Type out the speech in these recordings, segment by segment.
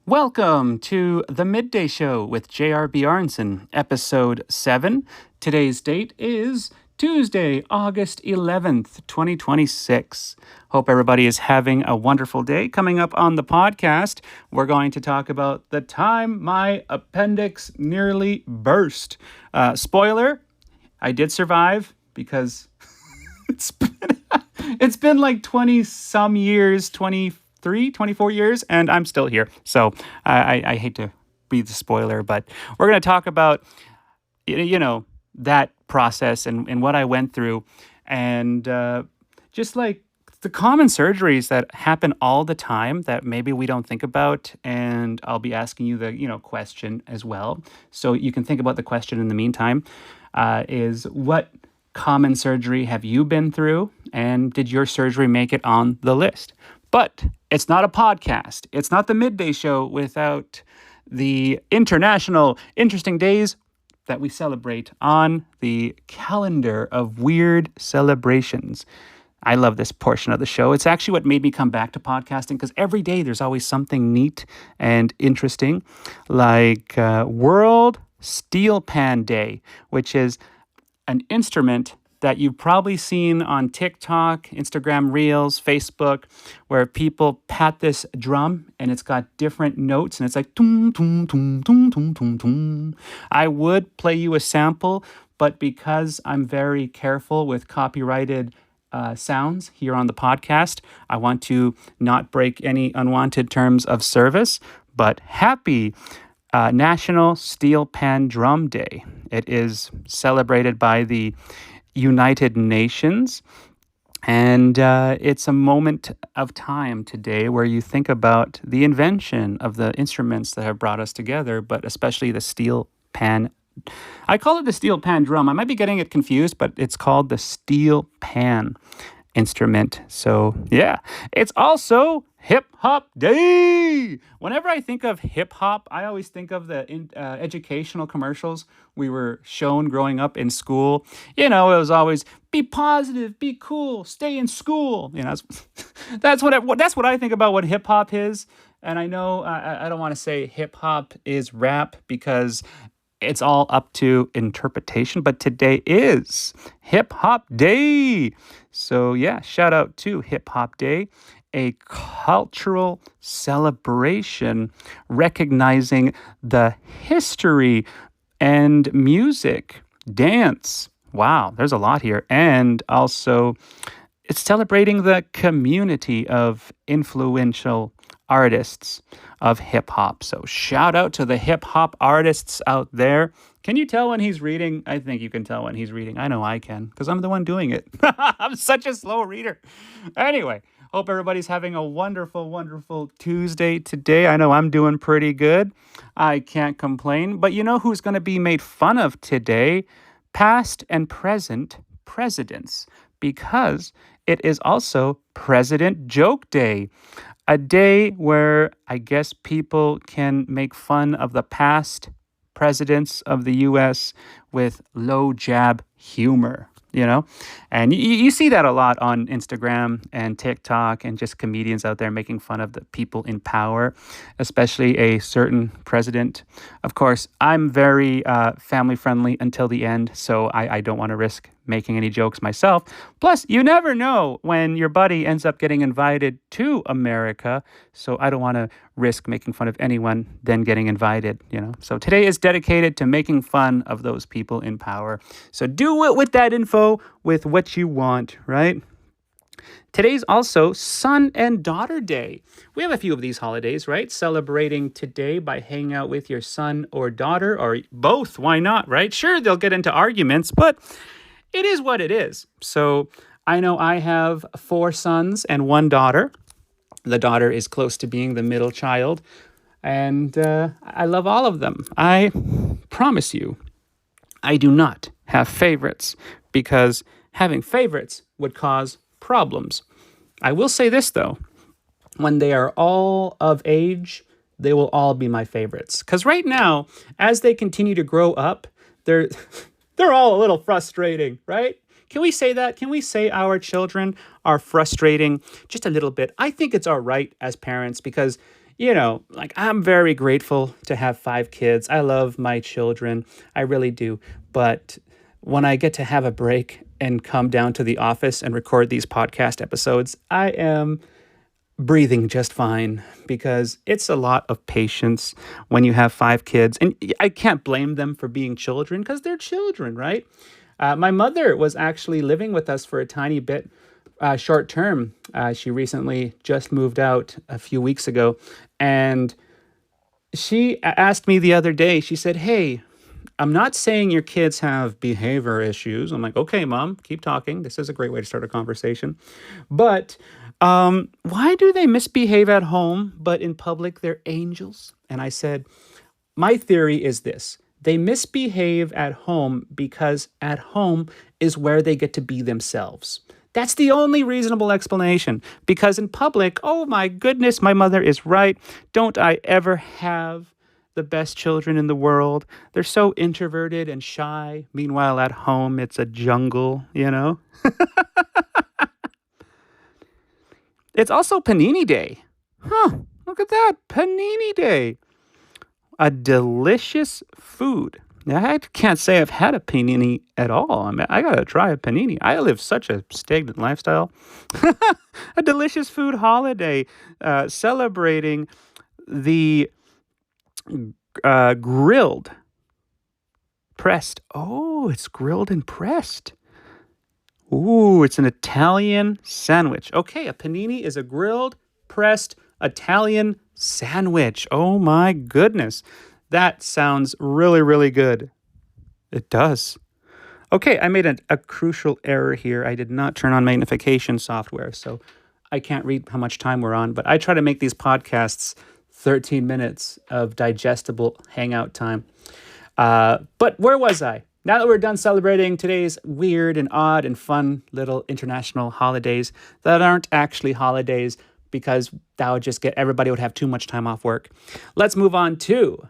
Welcome to the Midday Show with J.R. Bjornson, Episode 7. Today's date is Tuesday, August 11th, 2026. Hope everybody is having a wonderful day. Coming up on the podcast, we're going to talk about the time my appendix nearly burst. Spoiler, I did survive because it's been like 20 some years, 24 years, and I'm still here. So I hate to be the spoiler, but we're going to talk about, that process and what I went through, and just like the common surgeries that happen all the time that maybe we don't think about. And I'll be asking you the, question as well. So you can think about the question in the meantime, is what common surgery have you been through? And did your surgery make it on the list? But it's not a podcast. It's not the Midday Show without the international interesting days that we celebrate on the calendar of weird celebrations. I love this portion of the show. It's actually what made me come back to podcasting, because every day there's always something neat and interesting, like World Steel Pan Day, which is an instrument that you've probably seen on TikTok, Instagram Reels, Facebook, where people pat this drum and it's got different notes and it's like tum tum tum tum tum tum tum. I would play you a sample, but because I'm very careful with copyrighted sounds here on the podcast, I want to not break any unwanted terms of service. But happy National Steel Pan Drum Day. It is celebrated by the United Nations, and it's a moment of time today where you think about the invention of the instruments that have brought us together, but especially the steel pan. I call it the steel pan drum. I might be getting it confused, but it's called the steel pan instrument. So yeah, it's also Hip Hop Day. Whenever I think of hip hop, I always think of the educational commercials we were shown growing up in school. It was always be positive, be cool, stay in school. That's what I think about what hip hop is. And I know I don't want to say hip hop is rap because it's all up to interpretation, but today is Hip Hop Day. So yeah, shout out to Hip Hop Day, a cultural celebration recognizing the history and music, dance. Wow, there's a lot here. And also, it's celebrating the community of influential artists of hip hop. So shout out to the hip hop artists out there. Can you tell when he's reading? I think you can tell when he's reading. I know I can, because I'm the one doing it. I'm such a slow reader. Anyway, hope everybody's having a wonderful, wonderful Tuesday today. I know I'm doing pretty good. I can't complain. But you know who's going to be made fun of today? Past and present presidents, because it is also President Joke Day. A day where I guess people can make fun of the past presidents of the U.S. with low jab humor, And you see that a lot on Instagram and TikTok, and just comedians out there making fun of the people in power, especially a certain president. Of course, I'm very family friendly until the end, so I don't want to risk making any jokes myself. Plus, you never know when your buddy ends up getting invited to America, so I don't want to risk making fun of anyone then getting invited, So today is dedicated to making fun of those people in power. So do it with that info, with what you want, right? Today's also Son and Daughter Day. We have a few of these holidays, right? Celebrating today by hanging out with your son or daughter, or both. Why not, right? Sure, they'll get into arguments, but it is what it is. So I know I have 4 sons and 1 daughter. The daughter is close to being the middle child, and I love all of them. I promise you, I do not have favorites, because having favorites would cause problems. I will say this, though. When they are all of age, they will all be my favorites. Because right now, as they continue to grow up, they're all a little frustrating, right? Can we say that? Can we say our children are frustrating just a little bit? I think it's all right as parents, because like I'm very grateful to have 5 kids. I love my children. I really do. But when I get to have a break and come down to the office and record these podcast episodes, I am breathing just fine because it's a lot of patience when you have 5 kids. And I can't blame them for being children because they're children, right? My mother was actually living with us for a tiny bit short term. She recently just moved out a few weeks ago. And she asked me the other day, she said, "Hey, I'm not saying your kids have behavior issues." I'm like, "Okay, mom, keep talking. This is a great way to start a conversation. But why do they misbehave at home, but in public they're angels?" And I said, "My theory is this. They misbehave at home because at home is where they get to be themselves. That's the only reasonable explanation. Because in public, oh my goodness, my mother is right. Don't I ever have the best children in the world? They're so introverted and shy. Meanwhile, at home, it's a jungle, you know?" It's also Panini Day. Huh, look at that. Panini Day. A delicious food. Now, I can't say I've had a panini at all. I mean, I gotta try a panini. I live such a stagnant lifestyle. A delicious food holiday celebrating the grilled, pressed. Oh, it's grilled and pressed. Ooh, it's an Italian sandwich. Okay, a panini is a grilled, pressed Italian sandwich. Oh my goodness. That sounds really, really good. It does. Okay, I made a crucial error here. I did not turn on magnification software, so I can't read how much time we're on, but I try to make these podcasts 13 minutes of digestible hangout time. But where was I? Now that we're done celebrating today's weird and odd and fun little international holidays that aren't actually holidays because that would just everybody would have too much time off work. Let's move on to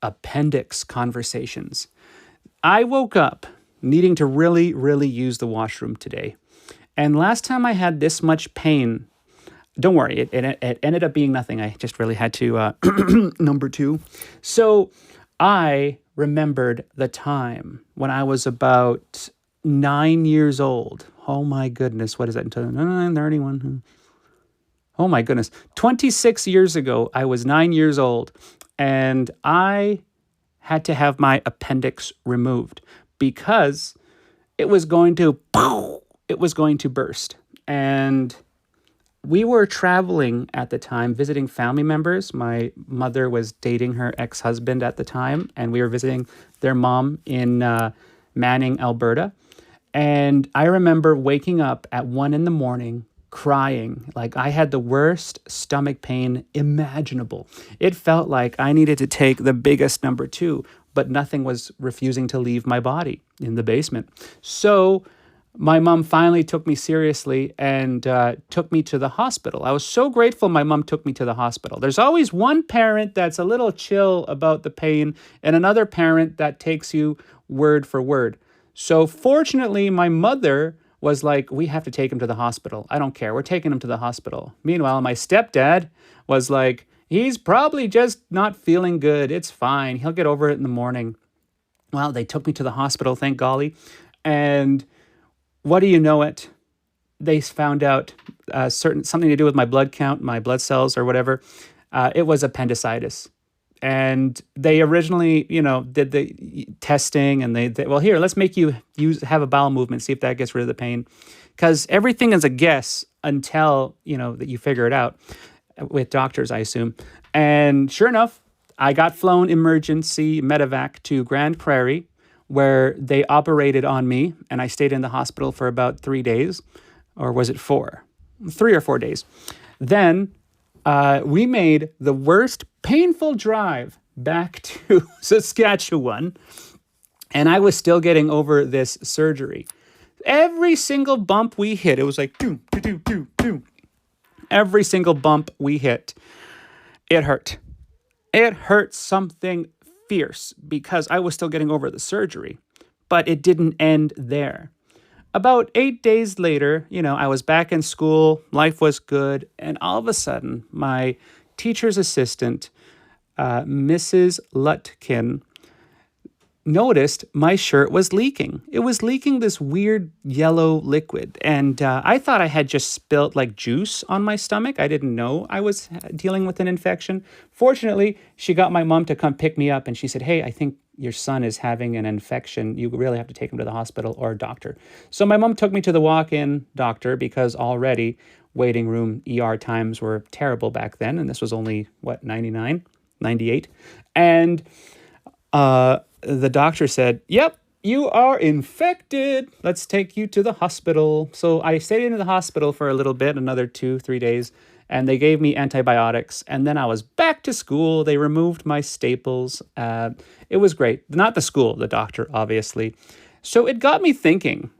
appendix conversations. I woke up needing to really, really use the washroom today. And last time I had this much pain, don't worry, it ended up being nothing. I just really had to number 2. So I remembered the time when I was about 9 years old. Oh my goodness, what is that? 31. Oh my goodness. 26 years ago, I was 9 years old, and I had to have my appendix removed because it was going to burst. And we were traveling at the time, visiting family members. My mother was dating her ex-husband at the time, and we were visiting their mom in Manning, Alberta. And I remember waking up at 1 a.m, crying. Like I had the worst stomach pain imaginable. It felt like I needed to take the biggest number 2, but nothing was refusing to leave my body in the basement. So my mom finally took me seriously and took me to the hospital. I was so grateful my mom took me to the hospital. There's always one parent that's a little chill about the pain and another parent that takes you word for word. So fortunately, my mother was like, "We have to take him to the hospital. I don't care. We're taking him to the hospital." Meanwhile, my stepdad was like, "He's probably just not feeling good. It's fine. He'll get over it in the morning." Well, they took me to the hospital, thank golly. And what do you know it? They found out something to do with my blood count, my blood cells or whatever. It was appendicitis. And they originally, did the testing and well, here, let's make you have a bowel movement, see if that gets rid of the pain. Because everything is a guess until, that you figure it out with doctors, I assume. And sure enough, I got flown emergency medevac to Grand Prairie, where they operated on me, and I stayed in the hospital for about 3 days. Or was it 4? 3 or 4 days. Then we made the worst painful drive back to Saskatchewan, and I was still getting over this surgery. Every single bump we hit, it was like, doo, doo, doo, doo, doo. Every single bump we hit, it hurt. It hurt something fierce because I was still getting over the surgery, but it didn't end there. About 8 days later, I was back in school, life was good, and all of a sudden, my teacher's assistant, Mrs. Lutkin, noticed my shirt was leaking. It was leaking this weird yellow liquid. And I thought I had just spilt like juice on my stomach. I didn't know I was dealing with an infection. Fortunately, she got my mom to come pick me up and she said, "Hey, I think your son is having an infection. You really have to take him to the hospital or a doctor." So my mom took me to the walk-in doctor because already waiting room ER times were terrible back then. And this was only, 99, 98. And the doctor said, "Yep, you are infected. Let's take you to the hospital." So I stayed in the hospital for a little bit, another 2-3 days, and they gave me antibiotics. And then I was back to school. They removed my staples. It was great. Not the school, the doctor, obviously. So it got me thinking,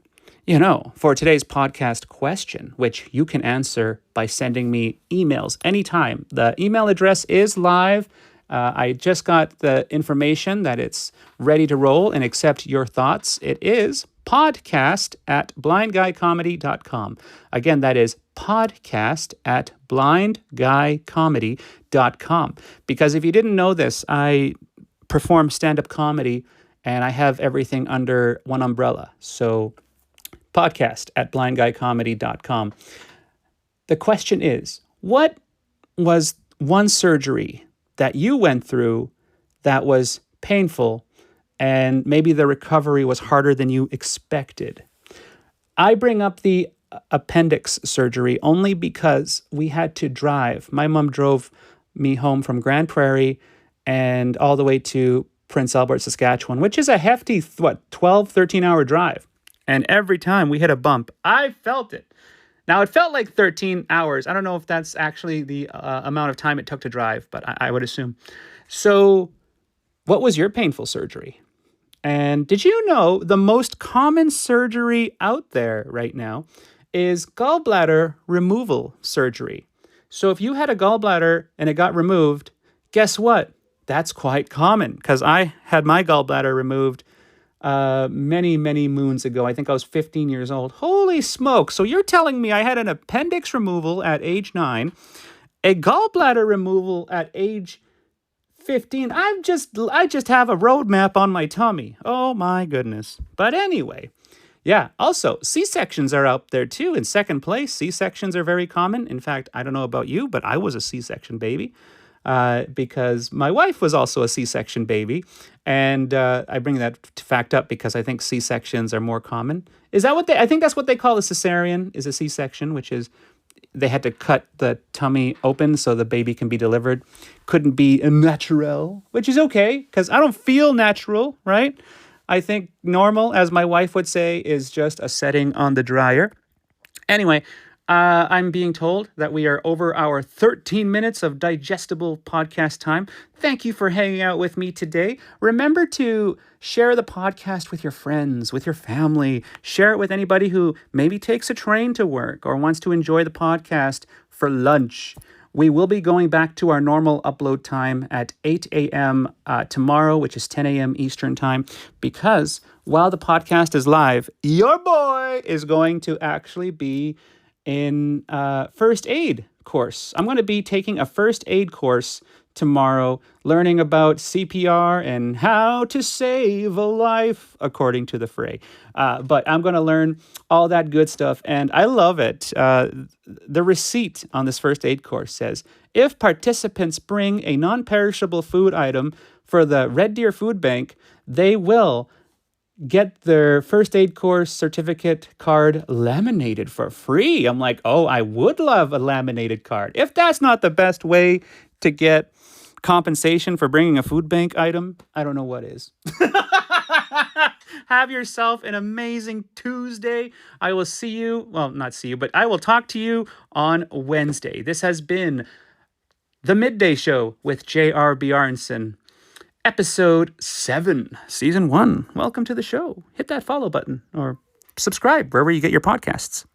for today's podcast question, which you can answer by sending me emails anytime. The email address is live. I just got the information that it's ready to roll and accept your thoughts. It is podcast@blindguycomedy.com. Again, that is podcast@blindguycomedy.com. Because if you didn't know this, I perform stand-up comedy and I have everything under one umbrella. So podcast@blindguycomedy.com. The question is, what was one surgery that you went through that was painful and maybe the recovery was harder than you expected? I bring up the appendix surgery only because we had to drive. My mom drove me home from Grand Prairie and all the way to Prince Albert, Saskatchewan, which is a hefty, 12, 13-hour drive. And every time we hit a bump, I felt it. Now, it felt like 13 hours. I don't know if that's actually the amount of time it took to drive, but I would assume. So what was your painful surgery? And did you know the most common surgery out there right now is gallbladder removal surgery? So if you had a gallbladder and it got removed, guess what? That's quite common because I had my gallbladder removed many, many moons ago. I think I was 15 years old. Holy smoke. So you're telling me I had an appendix removal at age 9, a gallbladder removal at age 15. I just have a roadmap on my tummy. Oh my goodness. But anyway, yeah. Also, C-sections are out there too. In second place, C-sections are very common. In fact, I don't know about you, but I was a C-section baby. Because my wife was also a C-section baby. And I bring that fact up because I think C-sections are more common. Is that I think that's what they call a cesarean, is a C-section, which is they had to cut the tummy open so the baby can be delivered. Couldn't be natural, which is okay because I don't feel natural, right? I think normal, as my wife would say, is just a setting on the dryer. Anyway, I'm being told that we are over our 13 minutes of digestible podcast time. Thank you for hanging out with me today. Remember to share the podcast with your friends, with your family. Share it with anybody who maybe takes a train to work or wants to enjoy the podcast for lunch. We will be going back to our normal upload time at 8 a.m. Tomorrow, which is 10 a.m. Eastern time, because while the podcast is live, your boy is going to actually be in first aid course. I'm going to be taking a first aid course tomorrow, learning about CPR and how to save a life, according to the fray. But I'm going to learn all that good stuff, and I love it. The receipt on this first aid course says, if participants bring a non-perishable food item for the Red Deer Food Bank, they will get their first aid course certificate card laminated for free. I'm like, oh, I would love a laminated card. If that's not the best way to get compensation for bringing a food bank item, I don't know what is. Have yourself an amazing Tuesday. I will see you, well, not see you, but I will talk to you on Wednesday. This has been the Midday Show with J.R. Bjornson. Episode 7, Season 1. Welcome to the show. Hit that follow button or subscribe wherever you get your podcasts.